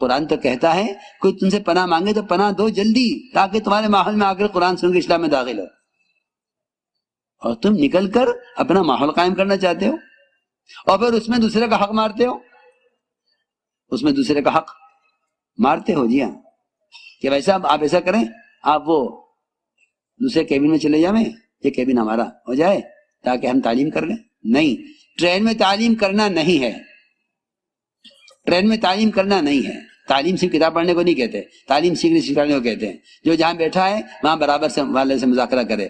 قرآن تو کہتا ہے کوئی تم سے پناہ مانگے تو پناہ دو جلدی، تاکہ تمہارے ماحول میں آ کر قرآن سن کے اسلام میں داخل ہو، اور تم نکل کر اپنا ماحول قائم کرنا چاہتے ہو اور پھر اس میں دوسرے کا حق مارتے ہو، اس میں دوسرے کا حق مارتے ہو۔ جی ہاں، کہ ویسا آپ ایسا کریں، آپ وہ دوسرے کیبن میں چلے جائیں، یہ کیبن ہمارا ہو جائے تاکہ ہم تعلیم کر لیں۔ نہیں، ٹرین میں تعلیم کرنا نہیں ہے، ٹرین میں تعلیم کرنا نہیں ہے۔ تعلیم صرف کتاب پڑھنے کو نہیں کہتے، تعلیم سیکھنے سکھانے کو کہتے ہیں۔ جو جہاں بیٹھا ہے وہاں برابر سے والے سے مذاکرہ کرے،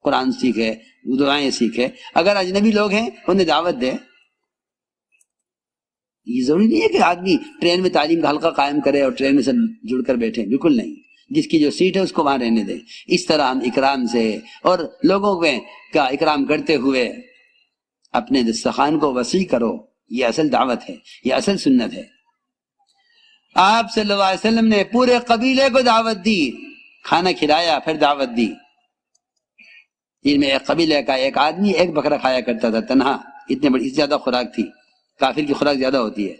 قرآن سیکھے، دعائیں سیکھے۔ اگر اجنبی لوگ ہیں انہیں دعوت دے۔ یہ ضروری نہیں ہے کہ آدمی ٹرین میں تعلیم کا حلقہ قائم کرے اور ٹرین میں سب جڑ کر بیٹھے، بالکل نہیں۔ جس کی جو سیٹ ہے اس کو وہاں رہنے دیں۔ اس طرح ہم اکرام سے اور لوگوں کا اکرام کرتے ہوئے اپنے دسترخوان کو وسیع کرو، یہ اصل دعوت ہے، یہ اصل سنت ہے۔ آپ صلی اللہ علیہ وسلم نے پورے قبیلے کو دعوت دی، کھانا کھلایا، پھر دعوت دی۔ جن میں ایک قبیلے کا ایک آدمی ایک بکرا کھایا کرتا تھا تنہا، اتنے بڑی زیادہ خوراک تھی، کافر کی خوراک زیادہ ہوتی ہے۔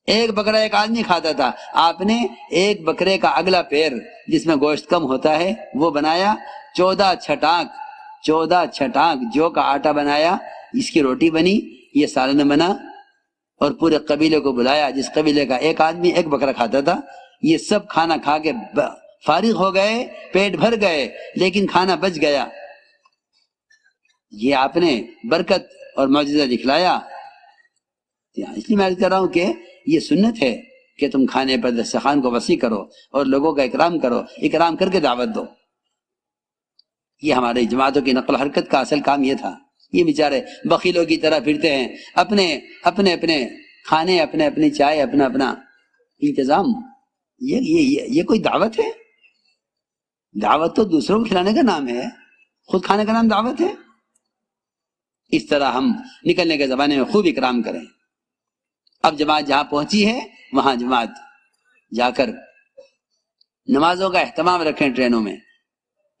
ایک بکرا ایک آدمی کھاتا تھا، آپ نے ایک بکرے کا اگلا پیر جس میں گوشت کم ہوتا ہے وہ بنایا، 14 چھٹانک جو کا آٹا بنایا، اس کی روٹی بنی، یہ سالن بنا، اور پورے قبیلے کو بلایا۔ جس قبیلے کا ایک آدمی ایک بکرا کھاتا تھا، یہ سب کھانا کھا کے فارغ ہو گئے، پیٹ بھر گئے، لیکن کھانا بچ گیا۔ یہ آپ نے برکت اور معجزہ دکھلایا۔ اس لیے میں عرض کر رہا ہوں کہ یہ سنت ہے کہ تم کھانے پر دسترخوان کو وسیع کرو اور لوگوں کا اکرام کرو، اکرام کر کے دعوت دو۔ یہ ہمارے جماعتوں کی نقل و حرکت کا اصل کام یہ تھا۔ یہ بیچارے بخیلوں کی طرح پھرتے ہیں، اپنے کھانے، اپنی چائے، اپنا انتظام۔ یہ کوئی دعوت ہے؟ دعوت تو دوسروں کو کھلانے کا نام ہے، خود کھانے کا نام دعوت ہے۔ اس طرح ہم نکلنے کے زمانے میں خوب اکرام کریں۔ اب جماعت جہاں پہنچی ہے وہاں جماعت جا کر نمازوں کا اہتمام رکھیں۔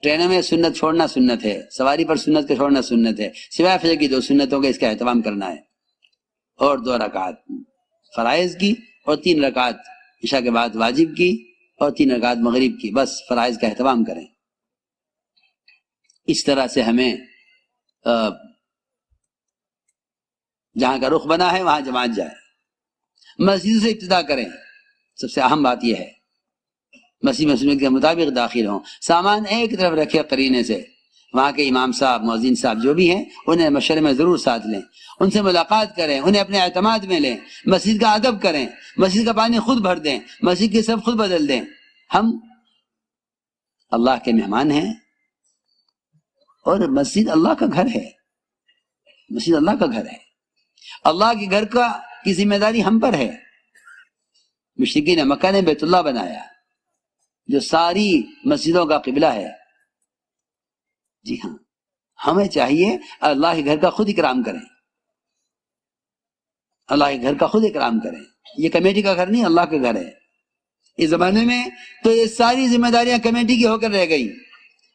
ٹرینوں میں سنت چھوڑنا سنت ہے، سواری پر سنت کو چھوڑنا سنت ہے، سوائے فجر کی 2 سنتوں کا اس کا اہتمام کرنا ہے، اور 2 رکعت فرائض کی اور 3 رکعت عشاء کے بعد واجب کی اور 3 رکعت مغرب کی، بس فرائض کا اہتمام کریں۔ اس طرح سے ہمیں جہاں کا رخ بنا ہے وہاں جماعت جائے۔ مسجد سے ابتدا کریں، سب سے اہم بات یہ ہے، مسجد میں سنت کے مطابق داخل ہوں، سامان ایک طرف رکھے قرینے سے۔ وہاں کے امام صاحب، مؤذن صاحب جو بھی ہیں انہیں مشورے میں ضرور ساتھ لیں، ان سے ملاقات کریں، انہیں اپنے اعتماد میں لیں، مسجد کا ادب کریں، مسجد کا پانی خود بھر دیں، مسجد کی سب خود بدل دیں۔ ہم اللہ کے مہمان ہیں اور مسجد اللہ کا گھر ہے، مسجد اللہ کا گھر ہے، اللہ کے گھر کی ذمہ داری ہم پر ہے۔ مشرکین مکہ نے بیت اللہ بنایا جو ساری مسجدوں کا قبلہ ہے۔ جی ہاں، ہمیں چاہیے اللہ کے گھر کا خود اکرام کریں، اللہ کے گھر کا خود اکرام کریں۔ یہ کمیٹی کا گھر نہیں، اللہ کا گھر ہے۔ اس زمانے میں تو یہ ساری ذمہ داریاں کمیٹی کی ہو کر رہ گئی،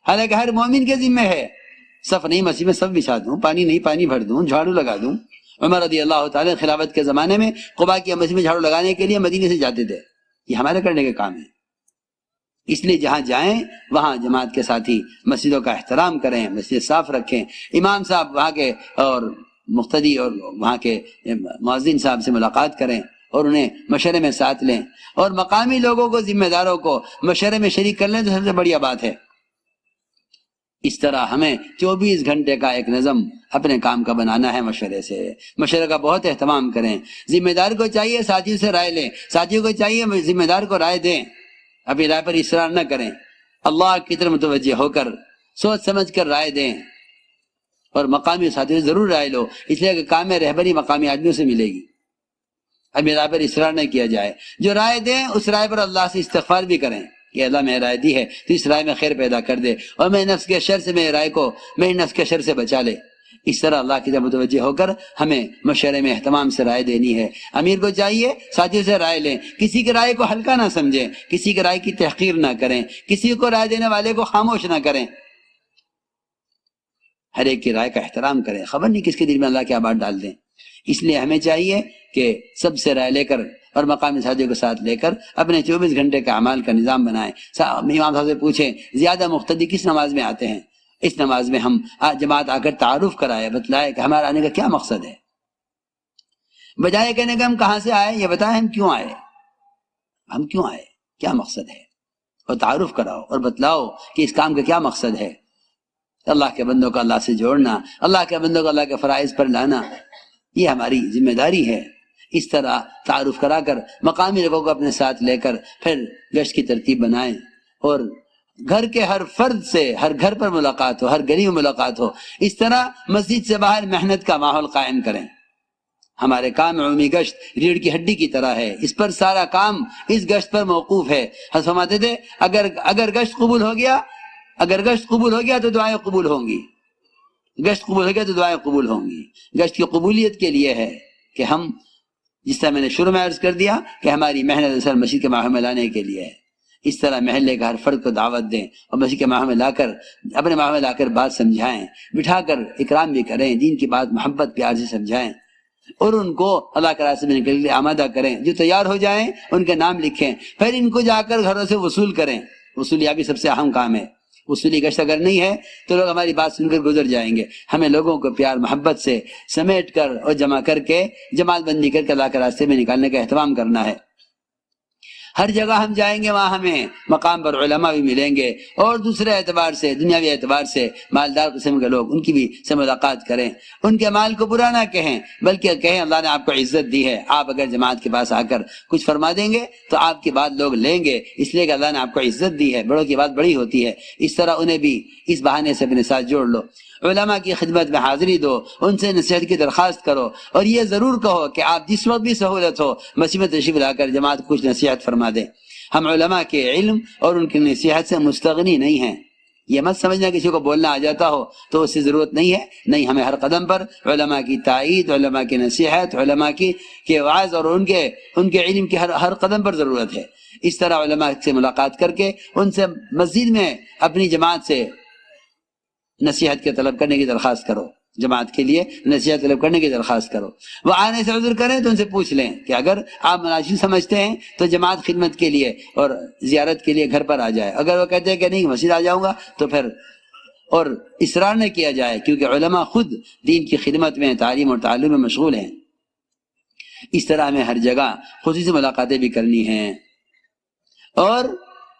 حالانکہ ہر مومن کے ذمہ ہے۔ صف نہیں مسجد میں صف بچھا دوں، پانی نہیں پانی بھر دوں، جھاڑو لگا دوں۔ عمر رضی اللہ تعالی خلافت کے زمانے میں قباء کی مسجد میں جھاڑو لگانے کے لیے مدینے سے جاتے تھے۔ یہ ہمارے کرنے کے کام ہے۔ اس لیے جہاں جائیں وہاں جماعت کے ساتھی مسجدوں کا احترام کریں، مسجد صاف رکھیں، امام صاحب وہاں کے اور مقتدی اور وہاں کے مؤذن صاحب سے ملاقات کریں اور انہیں مشورے میں ساتھ لیں، اور مقامی لوگوں کو، ذمہ داروں کو مشورے میں شریک کر لیں تو سب سے بڑی بات ہے۔ اس طرح ہمیں 24 گھنٹے کا ایک نظم اپنے کام کا بنانا ہے۔ مشورے کا بہت اہتمام کریں۔ ذمہ دار کو چاہیے ساتھیوں سے رائے لیں، ساتھیوں کو چاہیے ذمہ دار کو رائے دیں، اپنی رائے پر اصرار نہ کریں، اللہ کی طرف متوجہ ہو کر سوچ سمجھ کر رائے دیں، اور مقامی ساتھیوں سے ضرور رائے لو، اس لیے کہ کام میں رہبری مقامی آدمیوں سے ملے گی۔ اپنی رائے پر اصرار نہ کیا جائے، جو رائے دیں اس رائے پر اللہ سے استغفار بھی کریں کہ اللہ میں رائے دی ہے تو اس رائے میں خیر پیدا کر دے، اور میرے نفس کے شر سے میرے رائے کو میرے نفس کے شر سے بچا لے۔ اس طرح اللہ کی طرف متوجہ ہو کر ہمیں مشورے میں اہتمام سے رائے دینی ہے۔ امیر کو چاہیے ساتھیوں سے رائے لیں، کسی کی رائے کو ہلکا نہ سمجھیں، کسی کی رائے کی تحقیر نہ کریں، کسی کو رائے دینے والے کو خاموش نہ کریں، ہر ایک کی رائے کا احترام کریں۔ خبر نہیں کس کے دل میں اللہ کی بات ڈال دیں۔ اس لیے ہمیں چاہیے کہ سب سے رائے لے کر اور مقامی ساتھیوں کے ساتھ لے کر اپنے 24 گھنٹے کا اعمال کا نظام بنائیں. امام صاحب سے پوچھیں زیادہ مقتدی کس نماز میں آتے ہیں؟ اس نماز میں ہم جماعت آ کر تعارف کرائے، بتلائے کہ ہمارا آنے کا کیا مقصد ہے، بجائے کہنے کہ ہم کہاں سے آئے، یہ بتائیں ہم کیوں آئے، ہم کیوں آئے، کیا مقصد ہے، اور تعارف کراؤ اور بتلاؤ کہ اس کام کا کیا مقصد ہے. اللہ کے بندوں کو اللہ سے جوڑنا، اللہ کے بندوں کو اللہ کے فرائض پر لانا، یہ ہماری ذمہ داری ہے. اس طرح تعارف کرا کر مقامی لوگوں کو اپنے ساتھ لے کر پھر گشت کی ترتیب بنائیں، اور گھر کے ہر فرد سے ہر گھر پر ملاقات ہو، ہر گلی میں ملاقات ہو. اس طرح مسجد سے باہر محنت کا ماحول قائم کریں. ہمارے کام عمومی گشت ریڑھ کی ہڈی کی طرح ہے، اس پر سارا کام اس گشت پر موقوف ہے. حضرت فرماتے تھے اگر گشت قبول ہو گیا، اگر گشت قبول ہو گیا تو دعائیں قبول ہوں گی، گشت قبول ہو گیا تو دعائیں قبول ہوں گی. گشت کی قبولیت کے لیے ہے کہ ہم، جس طرح میں نے شروع میں عرض کر دیا کہ ہماری محنت اصل مسجد کے ماحول میں لانے کے لیے ہے. اس طرح محلے کا ہر فرد کو دعوت دیں اور مسجد کے ماحول میں لا کر، اپنے ماحول میں لا کر بات سمجھائیں، بٹھا کر اکرام بھی کریں، دین کی بات محبت پیار سے سمجھائیں، اور ان کو اللہ کے راستے میں نکلنے کے لیے آمادہ کریں. جو تیار ہو جائیں ان کے نام لکھیں، پھر ان کو جا کر گھروں سے وصول کریں. وصولیابی سب سے اہم کام ہے. وصولی گشت اگر نہیں ہے تو لوگ ہماری بات سن کر گزر جائیں گے. ہمیں لوگوں کو پیار محبت سے سمیٹ کر اور جمع کر کے جماعت بندی کر کے اللہ کے راستے میں نکالنے کا اہتمام کرنا ہے. ہر جگہ ہم جائیں گے وہاں ہمیں مقام پر علماء بھی ملیں گے، اور دوسرے اعتبار سے، دنیاوی اعتبار سے مالدار قسم کے لوگ، ان کی بھی سے ملاقات کریں. ان کے مال کو برا نہ کہیں، بلکہ کہیں اللہ نے آپ کو عزت دی ہے، آپ اگر جماعت کے پاس آ کر کچھ فرما دیں گے تو آپ کی بات لوگ لیں گے، اس لیے کہ اللہ نے آپ کو عزت دی ہے. بڑوں کی بات بڑی ہوتی ہے. اس طرح انہیں بھی اس بہانے سے اپنے ساتھ جوڑ لو. علماء کی خدمت میں حاضری دو، ان سے نصیحت کی درخواست کرو، اور یہ ضرور کہو کہ آپ جس وقت بھی سہولت ہو مسجد میں تشریف لا کر جماعت کو کچھ نصیحت فرما دیں. ہم علماء کے علم اور ان کی نصیحت سے مستغنی نہیں ہیں. یہ مت سمجھنا کسی کو بولنا آ جاتا ہو تو اس سے ضرورت نہیں ہے. نہیں، ہمیں ہر قدم پر علماء کی تائید، علماء کی نصیحت، علماء کی وعظ اور ان کے علم کی ہر قدم پر ضرورت ہے. اس طرح علماء سے ملاقات کر کے ان سے مسجد میں اپنی جماعت سے نصیحت کے طلب کرنے کی درخواست کرو، جماعت کے لیے نصیحت طلب کرنے کی درخواست کرو. وہ آنے سے عذر کریں تو ان سے پوچھ لیں کہ اگر آپ مناسب سمجھتے ہیں تو جماعت خدمت کے لیے اور زیارت کے لیے گھر پر آ جائے. اگر وہ کہتے ہیں کہ نہیں مسجد آ جاؤں گا تو پھر اور اصرار نہ کیا جائے، کیونکہ علماء خود دین کی خدمت میں، تعلیم اور تعلم میں مشغول ہیں. اس طرح ہمیں ہر جگہ خصوصی ملاقاتیں بھی کرنی ہیں. اور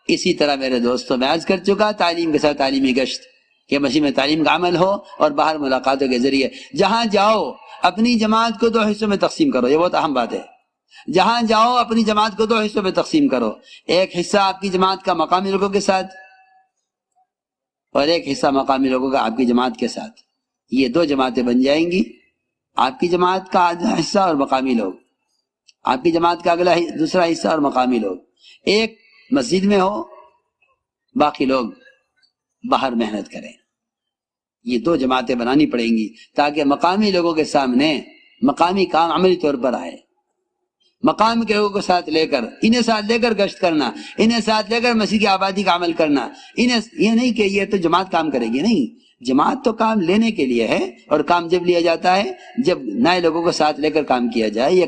اسی طرح میرے دوستوں، میں عرض کر چکا تعلیم کے ساتھ تعلیمی گشت، کہ مسجد میں تعلیم کا عمل ہو اور باہر ملاقاتوں کے ذریعے جہاں جاؤ اپنی جماعت کو 2 حصوں میں تقسیم کرو. یہ بہت اہم بات ہے. جہاں جاؤ اپنی جماعت کو 2 حصوں میں تقسیم کرو. ایک حصہ آپ کی جماعت کا مقامی لوگوں کے ساتھ، اور ایک حصہ مقامی لوگوں کا آپ کی جماعت کے ساتھ. یہ 2 جماعتیں بن جائیں گی، آپ کی جماعت کا آدھا حصہ اور مقامی لوگ، آپ کی جماعت کا دوسرا حصہ اور مقامی لوگ. ایک مسجد میں ہو، باقی لوگ باہر محنت کریں. یہ 2 جماعتیں بنانی پڑیں گی تاکہ مقامی لوگوں کے سامنے مقامی کام عملی طور پر آئے. مقام کے لوگوں کو ساتھ لے کر، انہیں ساتھ لے کر گشت کرنا، انہیں ساتھ لے کر مسجد کی آبادی کا عمل کرنا. یہ نہیں کہ یہ تو جماعت کام کرے گی، نہیں، جماعت تو کام لینے کے لیے ہے، اور کام جب لیا جاتا ہے جب نئے لوگوں کو ساتھ لے کر کام کیا جائے. یہ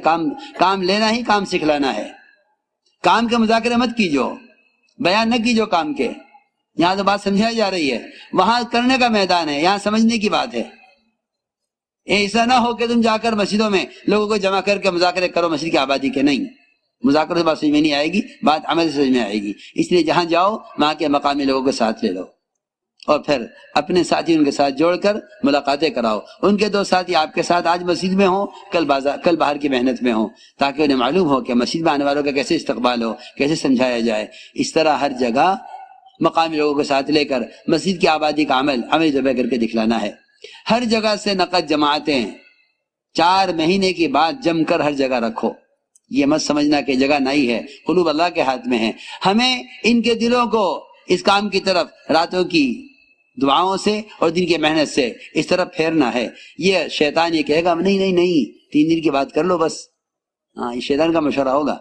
کام لینا ہی کام سکھلانا ہے. کام کے مذاکرے مت کیجو، بیان نہ کیجو کام کے. یہاں تو بات سمجھائی جا رہی ہے، وہاں کرنے کا میدان ہے، یہاں سمجھنے کی بات ہے. ایسا نہ ہو کہ تم جا کر مسجدوں میں لوگوں کو جمع کر کے مذاکرے کرو مسجد کی آبادی کے. نہیں، مذاکرے سے بات سمجھ میں نہیں آئے گی، بات عمل سے سمجھ میں آئے گی. اس لیے جہاں جاؤ وہاں کے مقامی لوگوں کو ساتھ لے لو، اور پھر اپنے ساتھی ان کے ساتھ جوڑ کر ملاقاتیں کراؤ. ان کے 2 ساتھی آپ کے ساتھ آج مسجد میں ہوں، کل باہر کی محنت میں ہوں، تاکہ انہیں معلوم ہو کہ مسجد میں آنے والوں کا کیسے استقبال ہو، کیسے سمجھایا جائے. اس طرح ہر جگہ مقامی لوگوں کو ساتھ لے کر مسجد کی آبادی کا عملی طور کر کے دکھلانا ہے. ہر جگہ سے نقد جماعتیں 4 مہینے کی بعد جم کر ہر جگہ رکھو. یہ مت سمجھنا کہ جگہ نہیں ہے، قلوب اللہ کے ہاتھ میں ہے. ہمیں ان کے دلوں کو اس کام کی طرف راتوں کی دعاؤں سے اور دن کی محنت سے اس طرف پھیرنا ہے. یہ شیطان یہ کہے گا نہیں 3 دن کی بات کر لو بس. ہاں، یہ شیطان کا مشورہ ہوگا.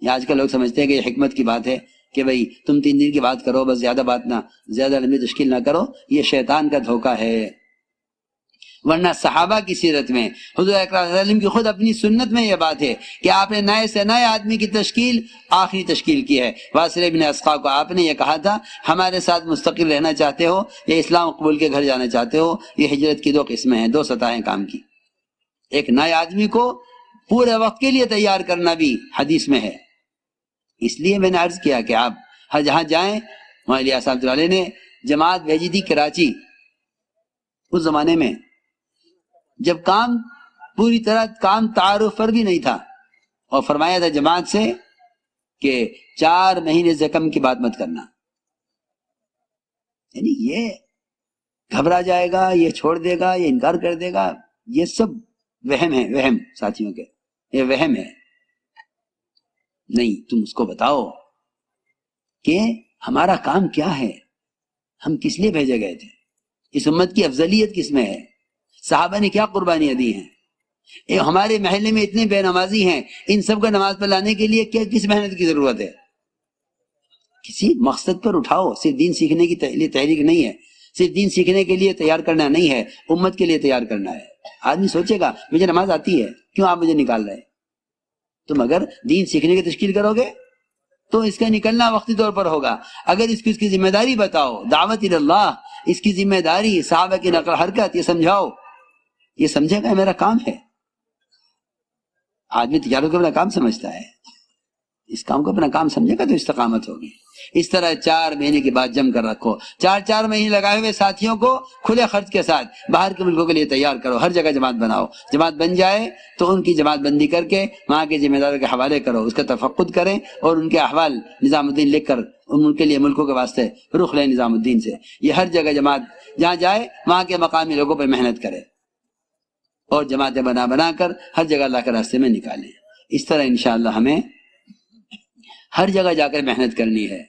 یہ آج کل لوگ سمجھتے ہیں کہ یہ حکمت کی بات ہے کہ بھئی تم 3 دن کی بات کرو بس، زیادہ بات نہ، زیادہ لمبی تشکیل نہ کرو. یہ شیطان کا دھوکہ ہے. ورنہ صحابہ کی سیرت میں حضور اکرم صلی اللہ علیہ وسلم کی خود اپنی سنت میں یہ بات ہے کہ آپ نے نئے سے نئے آدمی کی تشکیل آخری تشکیل کی ہے۔ واصل بن اسقاء کو آپ نے یہ کہا تھا ہمارے ساتھ مستقل رہنا چاہتے ہو یا اسلام قبول کے گھر جانا چاہتے ہو؟ یہ ہجرت کی دو قسمیں ہیں، دو سطحیں کام کی۔ ایک نئے آدمی کو پورے وقت کے لیے تیار کرنا بھی حدیث میں ہے۔ اس لیے میں نے عرض کیا کہ آپ ہر جہاں جائیں، وہاں الیاس صاحب نے نے جماعت بھیجی تھی کراچی، اس زمانے میں جب کام پوری طرح کام تعارف پر بھی نہیں تھا، اور فرمایا تھا جماعت سے کہ 4 مہینے سے کم کی بات مت کرنا۔ یعنی یہ گھبرا جائے گا، یہ چھوڑ دے گا، یہ انکار کر دے گا، یہ سب وہم ہے، وہم ساتھیوں کے، یہ وہم ہے۔ نہیں، تم اس کو بتاؤ کہ ہمارا کام کیا ہے، ہم کس لیے بھیجے گئے تھے، اس امت کی افضلیت کس میں ہے، صحابہ نے کیا قربانیاں دی ہیں، ہمارے محلے میں اتنے بے نمازی ہیں، ان سب کو نماز پر لانے کے لیے کس محنت کی ضرورت ہے؟ کسی مقصد پر اٹھاؤ۔ صرف دین سیکھنے کی لیے تحریک نہیں ہے، صرف دین سیکھنے کے لیے تیار کرنا نہیں ہے، امت کے لیے تیار کرنا ہے۔ آدمی سوچے گا مجھے نماز آتی ہے، کیوں آپ مجھے نکال رہے ہیں؟ تم اگر دین سیکھنے کی تشکیل کرو گے تو اس کا نکلنا وقتی طور پر ہوگا۔ اگر اس کی ذمہ داری بتاؤ، دعوت اللہ، اس کی ذمہ داری، صحابہ کی نقل حرکت، یہ سمجھاؤ، یہ سمجھے گا میرا کام ہے۔ آدمی تجارت کو اپنا کام سمجھتا ہے، اس کام کو اپنا کام سمجھے گا تو استقامت ہوگی۔ اس طرح 4 مہینے کی بات جم کر رکھو، 4 مہینے لگائے ہوئے ساتھیوں کو کھلے خرچ کے ساتھ باہر کے ملکوں کے لیے تیار کرو، ہر جگہ جماعت بناؤ۔ جماعت بن جائے تو ان کی جماعت بندی کر کے وہاں کے ذمہ داروں کے حوالے کرو، اس کا تفقد کریں اور ان کے احوال نظام الدین لکھ کر ان کے لیے ملکوں کے واسطے رخ لیں نظام الدین سے۔ یہ ہر جگہ جماعت جہاں جائے وہاں کے مقامی لوگوں پر محنت کرے اور جماعتیں بنا کر ہر جگہ اللہ کے راستے میں نکالیں۔ اس طرح انشاءاللہ ہمیں ہر جگہ جا کر محنت کرنی ہے۔